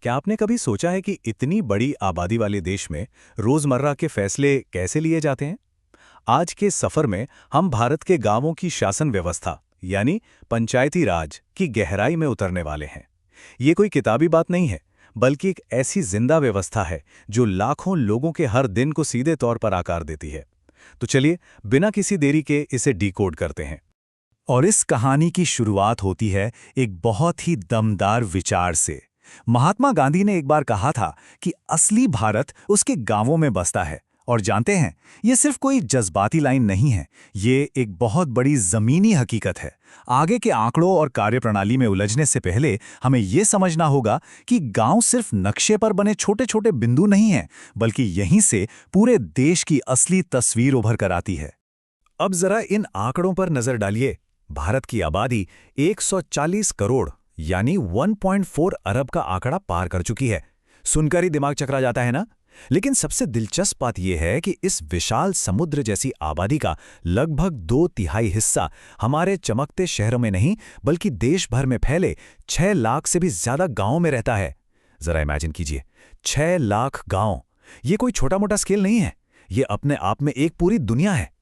क्या आपने कभी सोचा है कि इतनी बड़ी आबादी वाले देश में रोजमर्रा के फैसले कैसे लिए जाते हैं? आज के सफर में हम भारत के गांवों की शासन व्यवस्था यानी पंचायती राज की गहराई में उतरने वाले हैं। ये कोई किताबी बात नहीं है, बल्कि एक ऐसी जिंदा व्यवस्था है जो लाखों लोगों के हर दिन को सीधे तौर पर आकार देती है। तो चलिए, बिना किसी देरी के इसे डिकोड करते हैं। और इस कहानी की शुरुआत होती है एक बहुत ही दमदार विचार से। महात्मा गांधी ने एक बार कहा था कि असली भारत उसके गांवों में बसता है। और जानते हैं, ये सिर्फ कोई जज्बाती लाइन नहीं है, ये एक बहुत बड़ी जमीनी हकीकत है। आगे के आंकड़ों और कार्यप्रणाली में उलझने से पहले हमें ये समझना होगा कि गांव सिर्फ नक्शे पर बने छोटे छोटे बिंदु नहीं हैं, बल्कि यहीं से पूरे देश की असली तस्वीर उभर कर आती है। अब जरा इन आंकड़ों पर नजर डालिए। भारत की आबादी 140 करोड़ यानी 1.4 अरब का आंकड़ा पार कर चुकी है। सुनकर ही दिमाग चकरा जाता है ना? लेकिन सबसे दिलचस्प बात यह है कि इस विशाल समुद्र जैसी आबादी का लगभग 2/3 हिस्सा हमारे चमकते शहरों में नहीं, बल्कि देश भर में फैले 6 लाख से भी ज्यादा गांवों में रहता है। जरा इमेजिन कीजिए, 6 लाख गांव। ये कोई छोटा मोटा स्केल नहीं है, ये अपने आप में एक पूरी दुनिया है।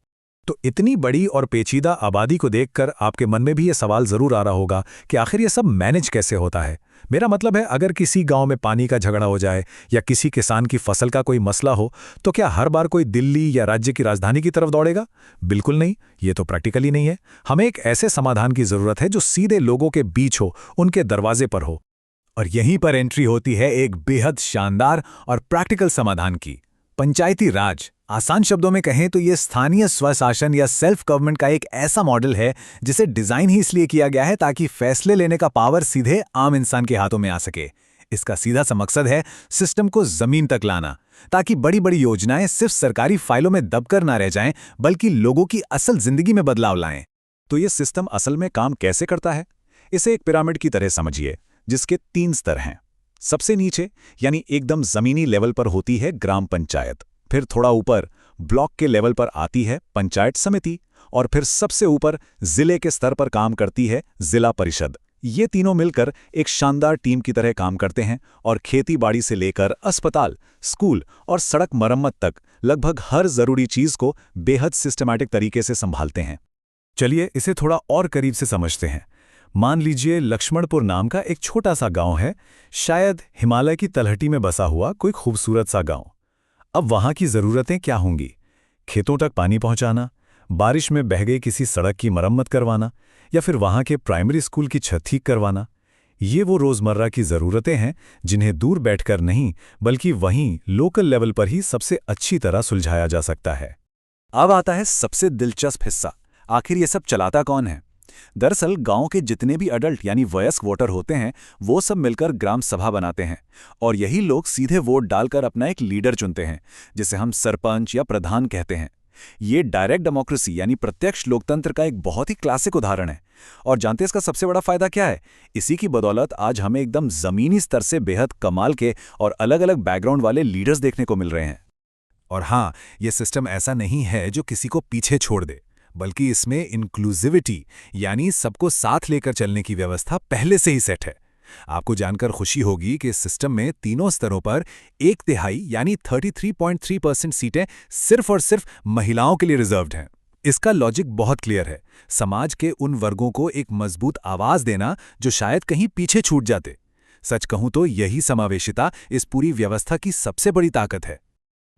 तो इतनी बड़ी और पेचीदा आबादी को देखकर आपके मन में भी ये सवाल जरूर आ रहा होगा कि आखिर ये सब मैनेज कैसे होता है। मेरा मतलब है, अगर किसी गांव में पानी का झगड़ा हो जाए या किसी किसान की फसल का कोई मसला हो, तो क्या हर बार कोई दिल्ली या राज्य की राजधानी की तरफ दौड़ेगा? बिल्कुल नहीं, ये तो प्रैक्टिकली नहीं है। हमें एक ऐसे समाधान की जरूरत है जो सीधे लोगों के बीच हो, उनके दरवाजे पर हो। और यहीं पर एंट्री होती है एक बेहद शानदार और प्रैक्टिकल समाधान की, पंचायती राज। आसान शब्दों में कहें तो ये स्थानीय स्वशासन या सेल्फ गवर्नमेंट का एक ऐसा मॉडल है जिसे डिजाइन ही इसलिए किया गया है ताकि फैसले लेने का पावर सीधे आम इंसान के हाथों में आ सके। इसका सीधा सा मकसद है सिस्टम को जमीन तक लाना, ताकि बड़ी बड़ी योजनाएं सिर्फ सरकारी फाइलों में दबकर ना रह जाएं, बल्कि लोगों की असल जिंदगी में बदलाव लाएं। तो ये सिस्टम असल में काम कैसे करता है? इसे एक पिरामिड की तरह समझिए, जिसके 3 स्तर हैं। सबसे नीचे यानी एकदम जमीनी लेवल पर होती है ग्राम पंचायत, फिर थोड़ा ऊपर ब्लॉक के लेवल पर आती है पंचायत समिति, और फिर सबसे ऊपर जिले के स्तर पर काम करती है जिला परिषद। ये तीनों मिलकर एक शानदार टीम की तरह काम करते हैं और खेती बाड़ी से लेकर अस्पताल, स्कूल और सड़क मरम्मत तक लगभग हर जरूरी चीज को बेहद सिस्टमैटिक तरीके से संभालते हैं। चलिए इसे थोड़ा और करीब से समझते हैं। मान लीजिए लक्ष्मणपुर नाम का एक छोटा सा गांव है, शायद हिमालय की तलहटी में बसा हुआ कोई खूबसूरत सा गांव। अब वहां की जरूरतें क्या होंगी? खेतों तक पानी पहुंचाना, बारिश में बह गई किसी सड़क की मरम्मत करवाना, या फिर वहां के प्राइमरी स्कूल की छत ठीक करवाना। ये वो रोजमर्रा की जरूरतें हैं जिन्हें दूर बैठकर नहीं, बल्कि वहीं लोकल लेवल पर ही सबसे अच्छी तरह सुलझाया जा सकता है। अब आता है सबसे दिलचस्प हिस्सा, आखिर ये सब चलाता कौन है? दरअसल गांव के जितने भी अडल्ट यानी वयस्क वोटर होते हैं, वो सब मिलकर ग्राम सभा बनाते हैं, और यही लोग सीधे वोट डालकर अपना एक लीडर चुनते हैं, जिसे हम सरपंच या प्रधान कहते हैं। ये डायरेक्ट डेमोक्रेसी यानी प्रत्यक्ष लोकतंत्र का एक बहुत ही क्लासिक उदाहरण है। और जानते हैं इसका सबसे बड़ा फायदा क्या है? इसी की बदौलत आज हमें एकदम जमीनी स्तर से बेहद कमाल के और अलग अलग बैकग्राउंड वाले लीडर्स देखने को मिल रहे हैं। और हाँ, ये सिस्टम ऐसा नहीं है जो किसी को पीछे छोड़ दे, बल्कि इसमें इंक्लूसिविटी यानी सबको साथ लेकर चलने की व्यवस्था पहले से ही सेट है। आपको जानकर खुशी होगी कि इस सिस्टम में तीनों स्तरों पर 1/3 यानी 33.3% सीटें सिर्फ और सिर्फ महिलाओं के लिए रिजर्व्ड हैं। इसका लॉजिक बहुत क्लियर है, समाज के उन वर्गों को एक मजबूत आवाज देना जो शायद कहीं पीछे छूट जाते। सच कहूं तो यही समावेशिता इस पूरी व्यवस्था की सबसे बड़ी ताकत है।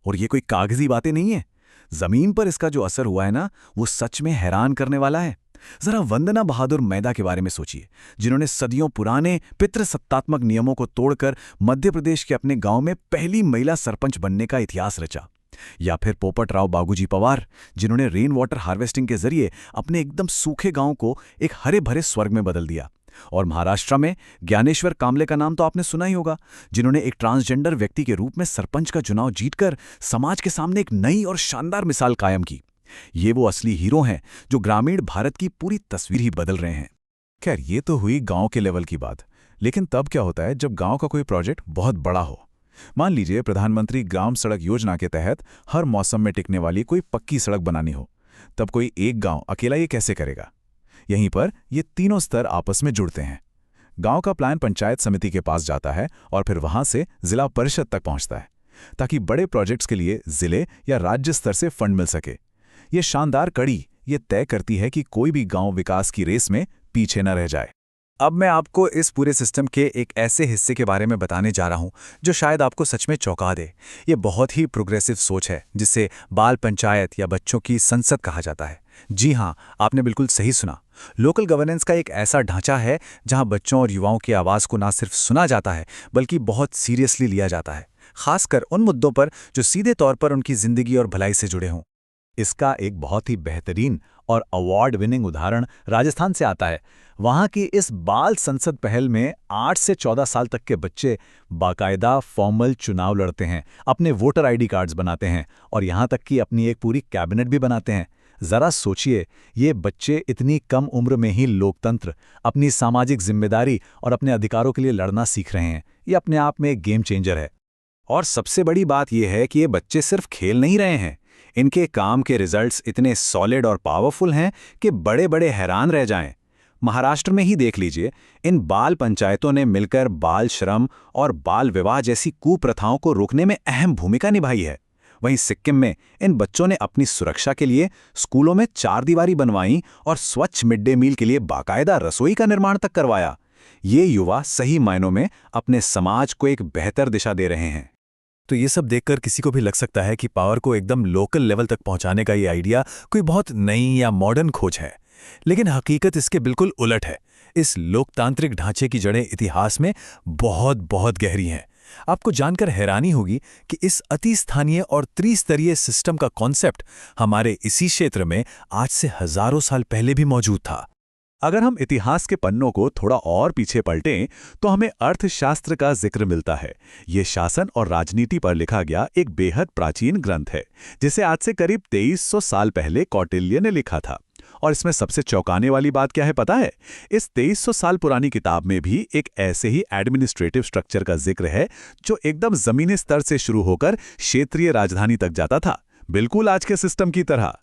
और ये कोई कागजी बातें नहीं है, जमीन पर इसका जो असर हुआ है ना, वो सच में हैरान करने वाला है। जरा वंदना बहादुर मैदा के बारे में सोचिए, जिन्होंने सदियों पुराने पितृसत्तात्मक नियमों को तोड़कर मध्य प्रदेश के अपने गांव में पहली महिला सरपंच बनने का इतिहास रचा। या फिर पोपट राव बाबूजी पवार, जिन्होंने रेन वाटर हार्वेस्टिंग के जरिए अपने एकदम सूखे गांव को एक हरे भरे स्वर्ग में बदल दिया। और महाराष्ट्र में ज्ञानेश्वर कामले का नाम तो आपने सुना ही होगा, जिन्होंने एक ट्रांसजेंडर व्यक्ति के रूप में सरपंच का चुनाव जीतकर समाज के सामने एक नई और शानदार मिसाल कायम की। ये वो असली हीरो हैं जो ग्रामीण भारत की पूरी तस्वीर ही बदल रहे हैं। खैर, ये तो हुई गांव के लेवल की बात, लेकिन तब क्या होता है जब गांव का कोई प्रोजेक्ट बहुत बड़ा हो? मान लीजिए प्रधानमंत्री ग्राम सड़क योजना के तहत हर मौसम में टिकने वाली कोई पक्की सड़क बनानी हो, तब कोई एक गांव अकेला ये कैसे करेगा? यहीं पर ये तीनों स्तर आपस में जुड़ते हैं। गांव का प्लान पंचायत समिति के पास जाता है और फिर वहां से जिला परिषद तक पहुंचता है, ताकि बड़े प्रोजेक्ट्स के लिए जिले या राज्य स्तर से फंड मिल सके। ये शानदार कड़ी ये तय करती है कि कोई भी गांव विकास की रेस में पीछे न रह जाए। अब मैं आपको इस पूरे सिस्टम के एक ऐसे हिस्से के बारे में बताने जा रहा हूं जो शायद आपको सच में चौंका दे। ये बहुत ही प्रोग्रेसिव सोच है जिसे बाल पंचायत या बच्चों की संसद कहा जाता है। जी हाँ, आपने बिल्कुल सही सुना। लोकल गवर्नेंस का एक ऐसा ढांचा है जहां बच्चों और युवाओं की आवाज़ को ना सिर्फ सुना जाता है बल्कि बहुत सीरियसली लिया जाता है, खासकर उन मुद्दों पर जो सीधे तौर पर उनकी जिंदगी और भलाई से जुड़े हों। इसका एक बहुत ही बेहतरीन और अवार्ड विनिंग उदाहरण राजस्थान से आता है। वहाँ की इस बाल संसद पहल में 8 से 14 साल तक के बच्चे बाकायदा फॉर्मल चुनाव लड़ते हैं, अपने वोटर आईडी कार्ड्स बनाते हैं और यहाँ तक कि अपनी एक पूरी कैबिनेट भी बनाते हैं। ज़रा सोचिए, ये बच्चे इतनी कम उम्र में ही लोकतंत्र, अपनी सामाजिक जिम्मेदारी और अपने अधिकारों के लिए लड़ना सीख रहे हैं। ये अपने आप में एक गेम चेंजर है। और सबसे बड़ी बात यह है कि ये बच्चे सिर्फ खेल नहीं रहे हैं, इनके काम के रिजल्ट्स इतने सॉलिड और पावरफुल हैं कि बड़े बड़े हैरान रह जाएं। महाराष्ट्र में ही देख लीजिए, इन बाल पंचायतों ने मिलकर बाल श्रम और बाल विवाह जैसी कुप्रथाओं को रोकने में अहम भूमिका निभाई है। वहीं सिक्किम में इन बच्चों ने अपनी सुरक्षा के लिए स्कूलों में 4 दीवारी बनवाई और स्वच्छ मिड डे मील के लिए बाकायदा रसोई का निर्माण तक करवाया। ये युवा सही मायनों में अपने समाज को एक बेहतर दिशा दे रहे हैं। तो ये सब देखकर किसी को भी लग सकता है कि पावर को एकदम लोकल लेवल तक पहुंचाने का ये आइडिया कोई बहुत नई या मॉडर्न खोज है, लेकिन हकीकत इसके बिल्कुल उलट है। इस लोकतांत्रिक ढांचे की जड़ें इतिहास में बहुत बहुत गहरी हैं। आपको जानकर हैरानी होगी कि इस अति स्थानीय और त्रिस्तरीय सिस्टम का कॉन्सेप्ट हमारे इसी क्षेत्र में आज से हजारों साल पहले भी मौजूद था। अगर हम इतिहास के पन्नों को थोड़ा और पीछे पलटें तो हमें अर्थशास्त्र का जिक्र मिलता है। ये शासन और राजनीति पर लिखा गया एक बेहद प्राचीन ग्रंथ है, जिसे आज से करीब 2300 साल पहले कौटिल्य ने लिखा था। और इसमें सबसे चौंकाने वाली बात क्या है पता है? इस 2300 साल पुरानी किताब में भी एक ऐसे ही एडमिनिस्ट्रेटिव स्ट्रक्चर का जिक्र है जो एकदम जमीनी स्तर से शुरू होकर क्षेत्रीय राजधानी तक जाता था, बिल्कुल आज के सिस्टम की तरह।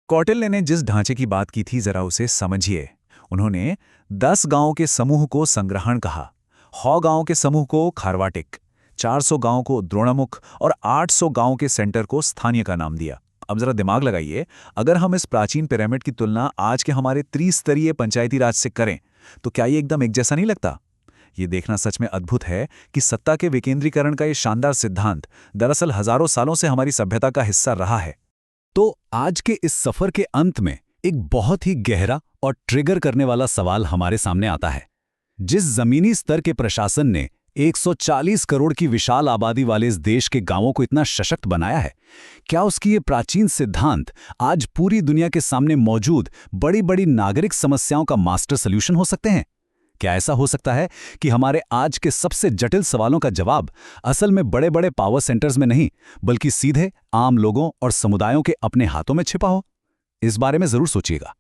कौटिल्य ने जिस ढांचे की बात की थी, जरा उसे समझिए। उन्होंने 10 गांवों के समूह को संग्रहण कहा, 100 गांवों के समूह को खारवाटिक, 400 गांवों को द्रोणामुख और 800 गांवों के सेंटर को स्थानीय का नाम दिया। अब जरा दिमाग लगाइए, अगर हम इस प्राचीन पिरामिड की तुलना आज के हमारे त्रिस्तरीय पंचायती राज से करें तो क्या ये एकदम एक जैसा नहीं लगता? ये देखना सच में अद्भुत है कि सत्ता के विकेंद्रीकरण का ये शानदार सिद्धांत दरअसल हजारों सालों से हमारी सभ्यता का हिस्सा रहा है। तो आज के इस सफर के अंत में एक बहुत ही गहरा और ट्रिगर करने वाला सवाल हमारे सामने आता है। जिस जमीनी स्तर के प्रशासन ने 140 करोड़ की विशाल आबादी वाले इस देश के गांवों को इतना सशक्त बनाया है, क्या उसकी ये प्राचीन सिद्धांत आज पूरी दुनिया के सामने मौजूद बड़ी बड़ी नागरिक समस्याओं का मास्टर सॉल्यूशन हो सकते हैं? क्या ऐसा हो सकता है कि हमारे आज के सबसे जटिल सवालों का जवाब असल में बड़े बड़े पावर सेंटर्स में नहीं, बल्कि सीधे आम लोगों और समुदायों के अपने हाथों में छिपा हो? इस बारे में जरूर सोचिएगा।